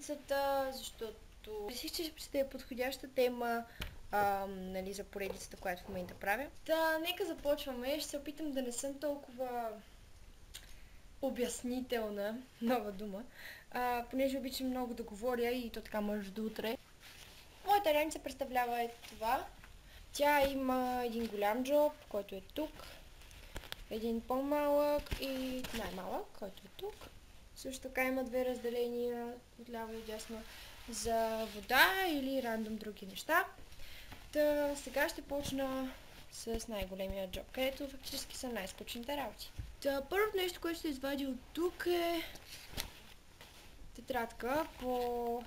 поредицата, защото реших, че ще е подходяща тема нали, за поредицата, която в момента правя. Нека започваме. Ще се опитам да не съм толкова обяснителна, нова дума, понеже обичам много да говоря и то така може до утре. Моята раница представлява това. Тя има един голям джоб, който е тук, един по-малък и най-малък, който е тук. Също така има две разделения отляво и дясно за вода или рандом други неща. Сега ще почна с най-големия джоб, където фактически са най-скучните работи. Първото нещо, което ще извадя от тук е тетрадка по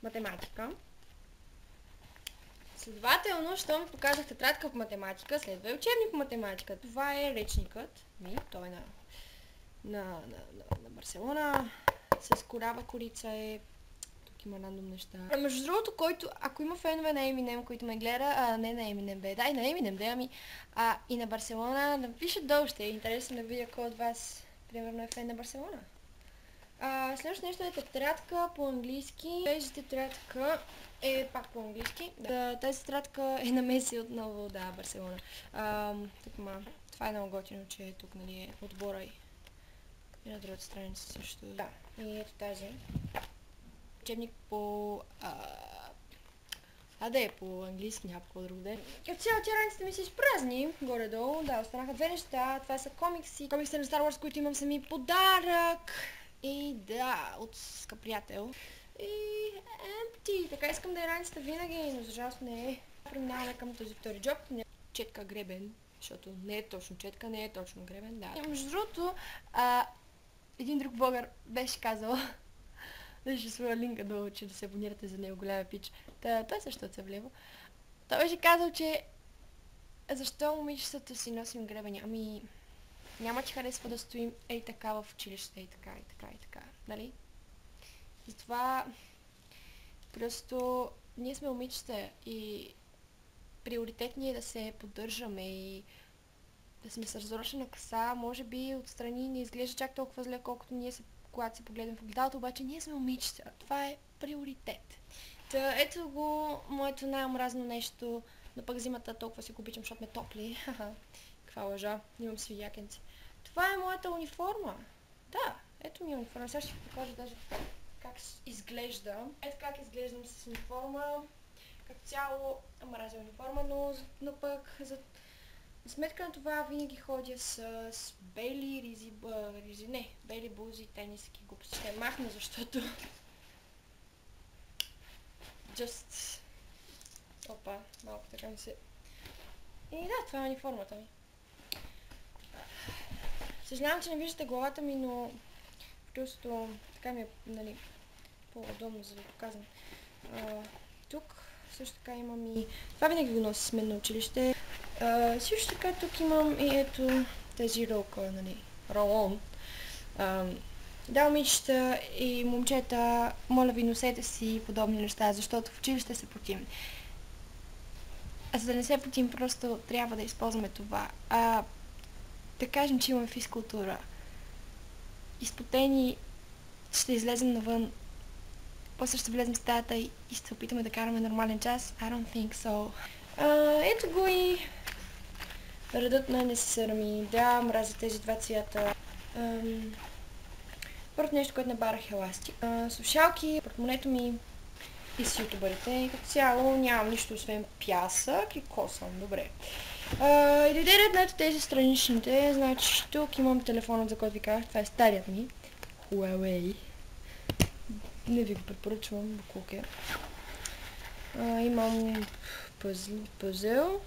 математика. Следователно, що ми показах тетрадка по математика, следва и учебник по математика. Това е речникът ми, той е на Барселона, с корава корица е. Тук има рандом неща. Между другото, ако има фенове на Eminem, които ме гледа, не на Eminem, и на Eminem, и на Барселона, напишат долу, ще е интересно да видя кой от вас, примерно, е фен на Барселона. Следващото нещо е тетрадка по английски. Тази тетрадка е пак по английски. Тази тетрадка е на Меси отново, Барселона. Това е много готино, че е тук, нали, е отбора и на другата страница също. И ето тази. Учебник по... по английски, няма какво друго да е. Като цяло тя раницата ми се изпразни, горе-долу. Останаха две неща. Това са комикси. Комиксите на Star Wars, които имам сами подарък. И от скъп приятел. И empty. Така искам да е раницата винаги, но за жалост не е. Преминаваме към този втори джоб. Четка гребен, защото не е точно четка, не е точно гребен, Между другото, един друг блогър беше казал, ще своя линка долу, че да се абонирате за него, голяма пич. Той също се влево. Той беше казал, че защо момичетата си носим гребени? Няма ти харесва да стоим така в училище, така, нали? Затова просто ние сме момичета и приоритет ни е да се поддържаме и да сме с разрошена коса. Може би отстрани не изглежда чак толкова зле, колкото ние когато се погледнем в огледалото, обаче ние сме момичета. Това е приоритет. Ето го моето най-омразно нещо, но пък зимата толкова си го обичам, защото ме топли. Каква лъжа, имам си якенци. Това е моята униформа. Ето ми е униформа. Сега ще ви покажа даже как изглежда. Ето как изглеждам с униформа. Като цяло мразя униформа, но пък за сметка на това винаги ходя с бели бели бузи, тениски, глупости. Ще махна, защото малко така ми се... И това е униформата ми. Съжалявам, че не виждате главата ми, но просто така ми е, нали, по-удобно, за да ви показвам. Тук също така имам и... Това винаги го нося с мен на училище. Също така тук имам и ето тези ролка, нали, ролон. Момичета и момчета, моля ви, носете си подобни неща, защото в училище се потим. За да не се потим, просто трябва да използваме това. Да кажем, че имаме физкултура. Изпотени ще излезем навън, после ще влезем в стаята и ще се опитаме да караме нормален час. I don't think so. Ето го и редът на несесъра ми. Мразя тези два цвята. Първото нещо, което набарах е еластик. Слушалки, портмонето ми и с ютубърите. Като цяло нямам нищо освен пясък и косъм. Добре. И дойде ред на тези страничните. Значи тук имам телефонът, за който ви казах. Това е старият ми. Huawei. Не ви го препоръчвам, буклук е. Имам пъзел.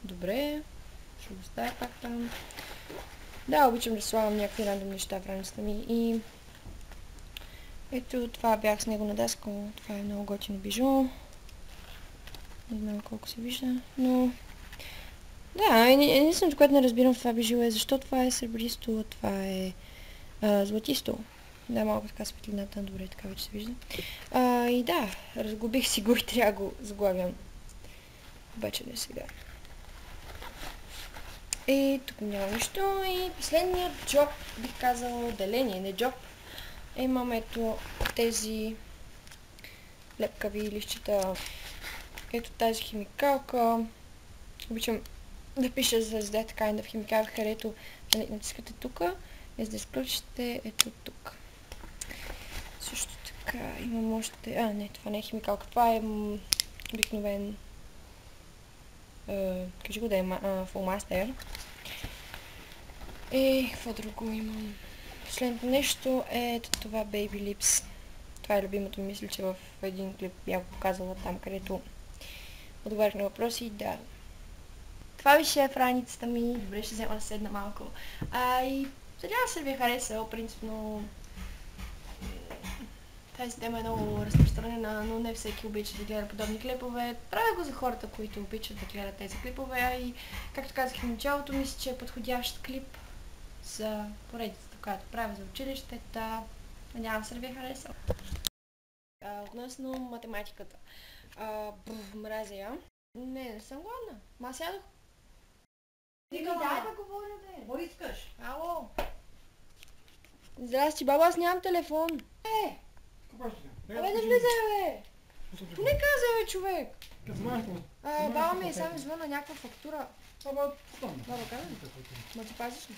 Добре. Ще го ставя пак там. Обичам да слагам някакви рандом неща в раницата ми. И ето това бях с него на даска. Това е много готино бижу. Не знам колко се вижда, но... единственото, което не разбирам в това бижу е защо това е сребристо, а това е златисто. Малко така светлината, добре, така вече се вижда. Разглобих си го и трябва да го сглавям. Обаче не сега. И тук няма нищо. И последният джоб, бих казал, деление, не джоб. Имам ето тези лепкави листчета. Ето тази химикалка. Обичам да пиша за така в химикалка, където натискате тук и за да изключите ето тук. Също така имам още... не, това не е химикалка, това е обикновен... кажи го да е фулмастер. И какво друго имам? Последното нещо е ето това Baby Lips. Това е любимото ми, мисля, че в един клип бях го показала там, където отговарях на въпроси. Да. Това беше в раницата ми. Добре, ще взема да седна малко. И надявам се ви е харесал. Принципно тази тема е много разпространена, но не всеки обича да гледа подобни клипове. Правя го за хората, които обичат да гледат тези клипове. И както казах в началото, мисля, че е подходящ клип за поредицата, която правя за училището. Надявам се да ви е харесал. Относно математиката. Мразя я. Не съм гладна. Ма сядох. Ти дай да говоря, бе. Какво искаш? Ало. Здрасти, баба, аз нямам телефон. Абе, да влизай, бе. Не каза, бе, човек. Баба ми е само звънна някаква фактура. Баба, каза ли? Ма ти пазиш ли?